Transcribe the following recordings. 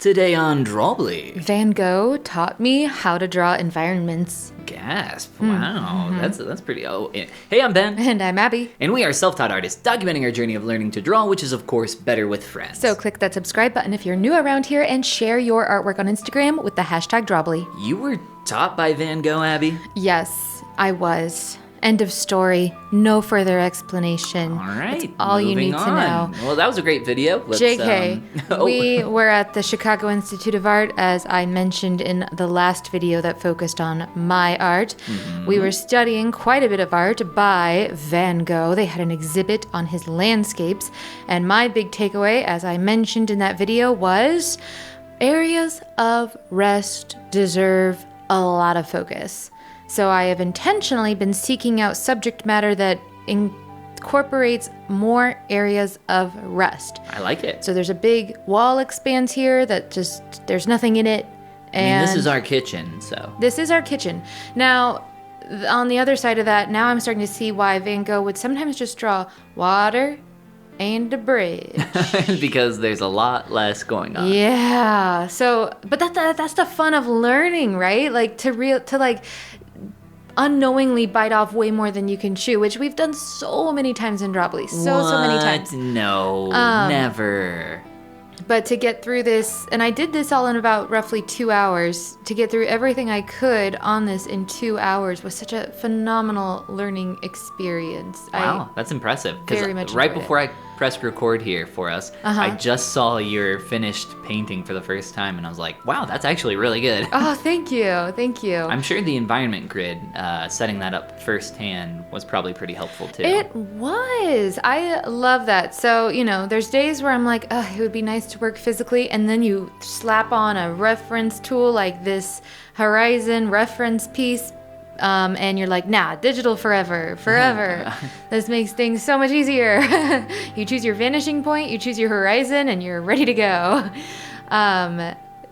Today on Drawbli. Van Gogh taught me how to draw environments. Gasp. Wow. That's pretty... Oh, hey, I'm Ben. And I'm Abby. And we are self-taught artists documenting our journey of learning to draw, which is, of course, better with friends. So click that subscribe button if you're new around here and share your artwork on Instagram with the hashtag Drawbli. You were taught by Van Gogh, Abby? Yes, I was. End of story. No further explanation. All right. That's all you need to know. Well, that was a great video. JK, we were at the Chicago Institute of Art, as I mentioned in the last video that focused on my art. We were studying quite a bit of art by Van Gogh. They had an exhibit on his landscapes. And my big takeaway, as I mentioned in that video, was areas of rest deserve a lot of focus. So I have intentionally been seeking out subject matter that incorporates more areas of rest. I like it. So there's a big wall expanse here that just, there's nothing in it. And I mean, this is our kitchen, so. This is our kitchen. Now, on the other side of that, now I'm starting to see why Van Gogh would sometimes just draw water and a bridge. Because there's a lot less going on. Yeah. So, but that's the fun of learning, right? Like to unknowingly bite off way more than you can chew, which we've done so many times in Drawbli. So many times. No, never. But to get through this, and I did this all in about roughly 2 hours, to get through everything I could on this in 2 hours was such a phenomenal learning experience. Wow, that's impressive. Very much right enjoyed before I pressed record here for us, I just saw your finished painting for the first time, and I was like, wow, that's actually really good. Oh, thank you. Thank you. I'm sure the environment grid, setting that up firsthand, was probably pretty helpful too. It was. I love that. So, there's days where I'm like, oh, it would be nice to work physically, and then you slap on a reference tool like this Horizon reference piece, and you're like, nah, digital forever. This makes things so much easier. You choose your vanishing point, you choose your horizon, and you're ready to go.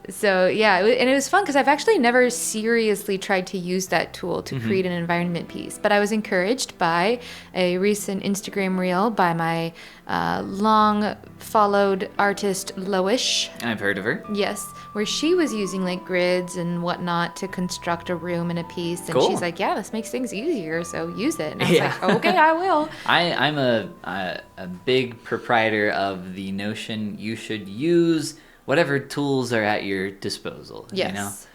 So yeah, and it was fun because I've actually never seriously tried to use that tool to create an environment piece. But I was encouraged by a recent Instagram reel by my long followed artist Loish. I've heard of her. Yes, where she was using like grids and whatnot to construct a room and a piece. And Cool. she's like, yeah, this makes things easier, so use it. And I was like, okay, I will. I'm a big proprietor of the notion you should use whatever tools are at your disposal. Yes.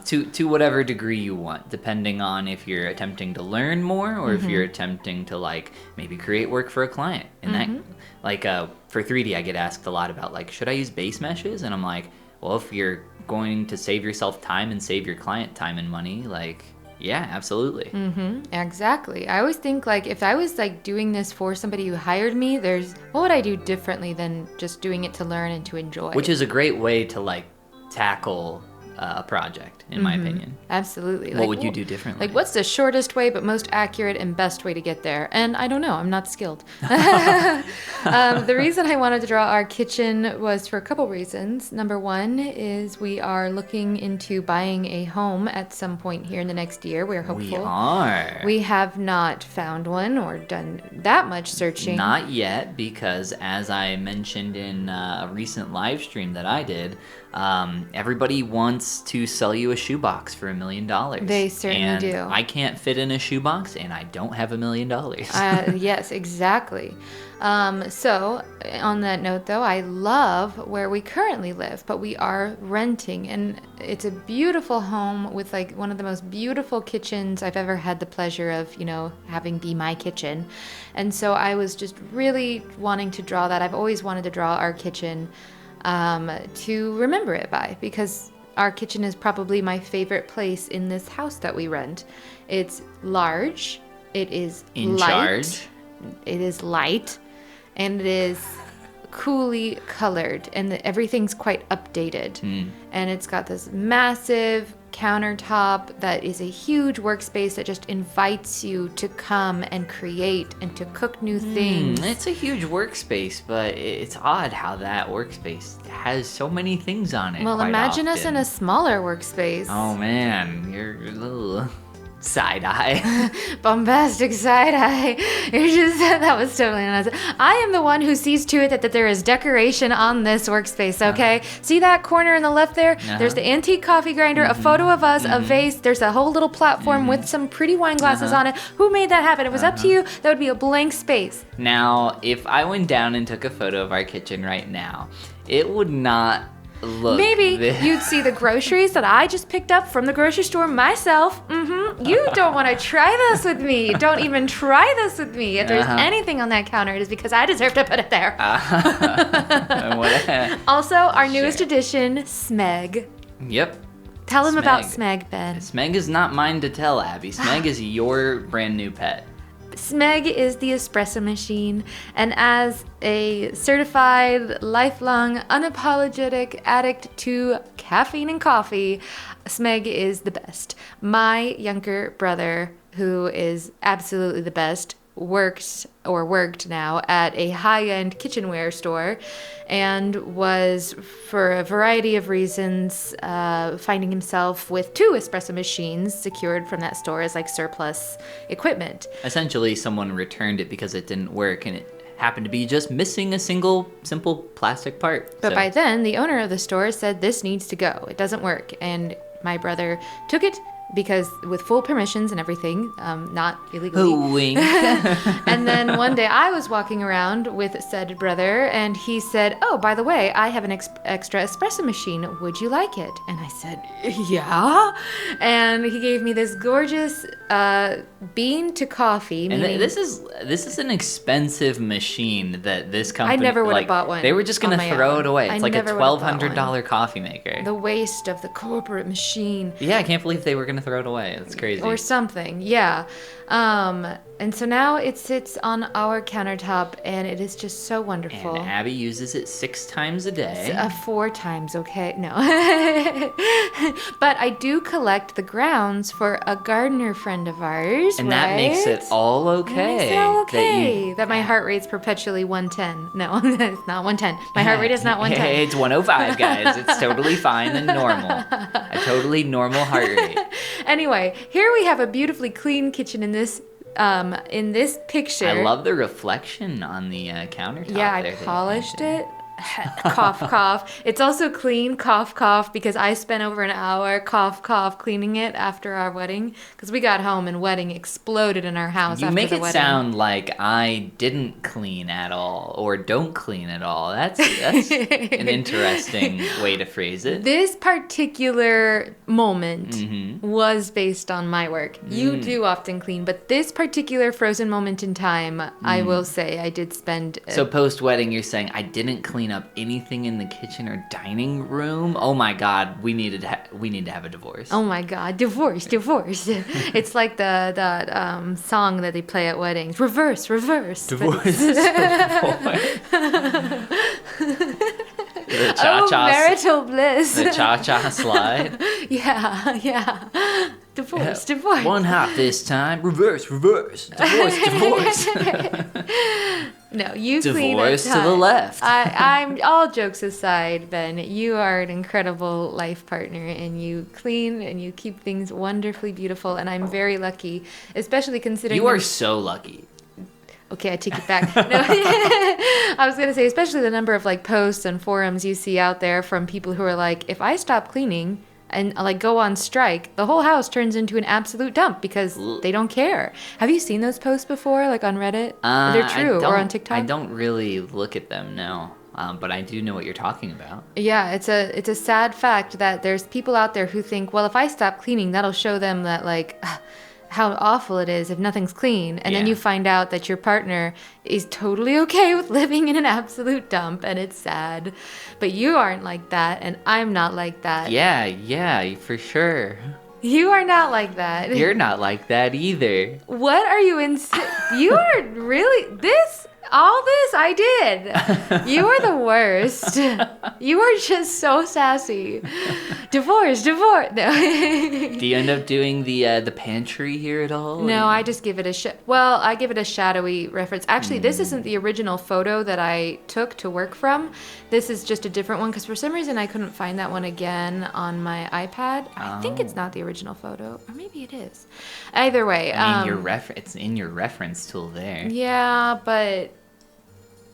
To whatever degree you want, depending on if you're attempting to learn more or if you're attempting to maybe create work for a client. And that, for 3D, I get asked a lot about should I use base meshes? And I'm like, well, if you're going to save yourself time and save your client time and money, yeah, absolutely. Exactly. I always think if I was doing this for somebody who hired me, what would I do differently than just doing it to learn and to enjoy? Which is a great way to tackle a project, in my opinion. Absolutely. What would you do differently? What's the shortest way but most accurate and best way to get there? And I don't know. I'm not skilled. The reason I wanted to draw our kitchen was for a couple reasons. Number one is we are looking into buying a home at some point here in the next year. We're hopeful. We are. We have not found one or done that much searching. Not yet, because as I mentioned in a recent live stream that I did, everybody wants to sell you a shoebox for $1 million. They certainly do. I can't fit in a shoebox, and I don't have $1 million. Yes, exactly. So on that note, though, I love where we currently live, but we are renting, and it's a beautiful home with one of the most beautiful kitchens I've ever had the pleasure of, having be my kitchen. And so I was just really wanting to draw that. I've always wanted to draw our kitchen to remember it by, because our kitchen is probably my favorite place in this house that we rent. It's large, it is light, it is light, and it is coolly colored, and everything's quite updated. And it's got this massive countertop that is a huge workspace that just invites you to come and create and to cook new things. It's a huge workspace, but it's odd how that workspace has so many things on it. Well, imagine us in a smaller workspace. Oh man, you're Side eye. Bombastic side eye. You're just, that was totally nuts. I am the one who sees to it that there is decoration on this workspace, okay? See that corner in the left there? There's the antique coffee grinder, a photo of us, a vase. There's a whole little platform with some pretty wine glasses on it. Who made that happen? It was up to you. That would be a blank space. Now, if I went down and took a photo of our kitchen right now, it would not look Maybe you'd see the groceries that I just picked up from the grocery store myself. You don't want to try this with me. Don't even try this with me. If there's anything on that counter, it is because I deserve to put it there. Also, our newest addition, Smeg. Yep. Tell him about Smeg, Ben. Smeg is not mine to tell, Abby. Smeg is your brand new pet. Smeg is the espresso machine, and as a certified, lifelong, unapologetic addict to caffeine and coffee, Smeg is the best. My younger brother, who is absolutely the best, worked now at a high-end kitchenware store and was, for a variety of reasons, finding himself with 2 espresso machines secured from that store as like surplus equipment. Essentially, someone returned it because it didn't work and it happened to be just missing a single simple plastic part. But by then, the owner of the store said, this needs to go. It doesn't work. And my brother took it, because with full permissions and everything, not illegally. Wink. And then one day I was walking around with said brother, and he said, oh, by the way, I have an extra espresso machine. Would you like it? And I said, yeah. And he gave me this gorgeous bean to coffee. And this is an expensive machine that this company. I never would have bought one. They were just going to throw it away. It's like a $1,200 coffee maker. The waste of the corporate machine. Yeah, I can't believe they were going to throw it away. That's crazy. Or something, yeah. And so now it sits on our countertop, and it is just so wonderful. And Abby uses it 6 times a day. 4 times, okay? No. But I do collect the grounds for a gardener friend of ours, and that makes it all okay. That makes it all okay. That my heart rate's perpetually 110. No, it's not 110. My heart rate is not 110. It's 105, guys. It's totally fine and normal. A totally normal heart rate. Anyway, here we have a beautifully clean kitchen in this picture. I love the reflection on the countertop. Yeah, I polished it. Cough, cough. It's also clean, cough, cough, because I spent over an hour, cough, cough, cleaning it after our wedding. Because we got home and wedding exploded in our house after the wedding. You make it sound like I didn't clean at all or don't clean at all. That's an interesting way to phrase it. This particular moment was based on my work. You do often clean, but this particular frozen moment in time, I will say I did spend... So post-wedding, you're saying I didn't clean up anything in the kitchen or dining room? Oh my God, we need to have a divorce. Oh my God, divorce. It's like the song that they play at weddings. Reverse. Divorce. The cha-cha. Marital bliss. The cha-cha slide. Yeah. Divorce. One hop this time. Reverse. Divorce. No, you divorce clean a ton. To the left. I'm all jokes aside, Ben. You are an incredible life partner, and you clean and you keep things wonderfully beautiful. And I'm very lucky, especially considering you are so lucky. Okay, I take it back. No, I was gonna say, especially the number of like posts and forums you see out there from people who are like, if I stop cleaning and like go on strike, the whole house turns into an absolute dump because they don't care. Have you seen those posts before, like on Reddit? They're true, or on TikTok? I don't really look at them, no. But I do know what you're talking about. Yeah, it's a sad fact that there's people out there who think, well, if I stop cleaning, that'll show them that like how awful it is if nothing's clean. And then you find out that your partner is totally okay with living in an absolute dump, and it's sad. But you aren't like that, and I'm not like that. Yeah, for sure. You are not like that. You're not like that either. What are you you are really this? All this I did. You are the worst. You are just so sassy. Divorce. No. Do you end up doing the pantry here at all? No, I just give it I give it a shadowy reference. Actually, this isn't the original photo that I took to work from. This is just a different one because for some reason I couldn't find that one again on my iPad. I think it's not the original photo, or maybe it is. Either way, I mean, it's in your reference tool there. Yeah, but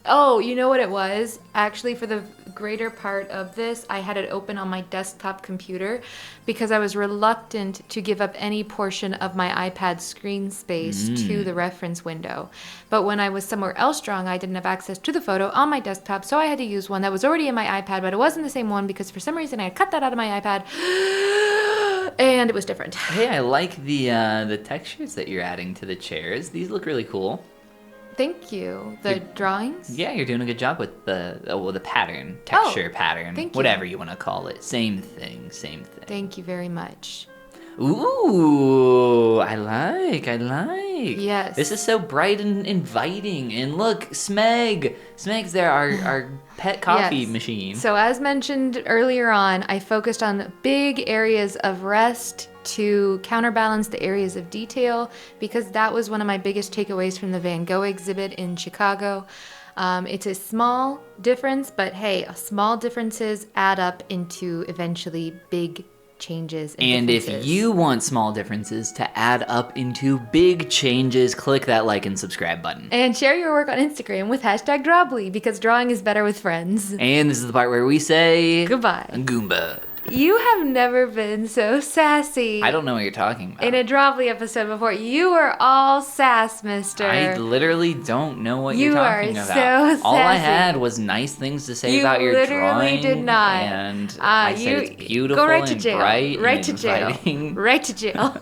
oh, you know what it was? Actually, for the greater part of this, I had it open on my desktop computer because I was reluctant to give up any portion of my iPad screen space to the reference window. But when I was somewhere else drawing, I didn't have access to the photo on my desktop, so I had to use one that was already in my iPad, but it wasn't the same one because for some reason I had cut that out of my iPad. And it was different. Hey, I like the textures that you're adding to the chairs. These look really cool. Thank you. The drawings? Yeah, you're doing a good job with the pattern, texture pattern, thank you. whatever you want to call it. Same thing. Thank you very much. Ooh, I like. Yes. This is so bright and inviting. And look, Smeg's there, our pet coffee machine. So as mentioned earlier on, I focused on big areas of rest to counterbalance the areas of detail because that was one of my biggest takeaways from the Van Gogh exhibit in Chicago. It's a small difference, but hey, small differences add up into eventually big changes and if you want small differences to add up into big changes, click that like and subscribe button. And share your work on Instagram with #Drawbli because drawing is better with friends. And this is the part where we say goodbye. Goomba. You have never been so sassy. I don't know what you're talking about. In a Drawbli episode before, you were all sass, mister. I literally don't know what you're talking about. You are so sassy. All I had was nice things to say about your drawing. You literally did not. And I said it's beautiful go right to and jail. bright Right and to jail. inviting. Right to jail.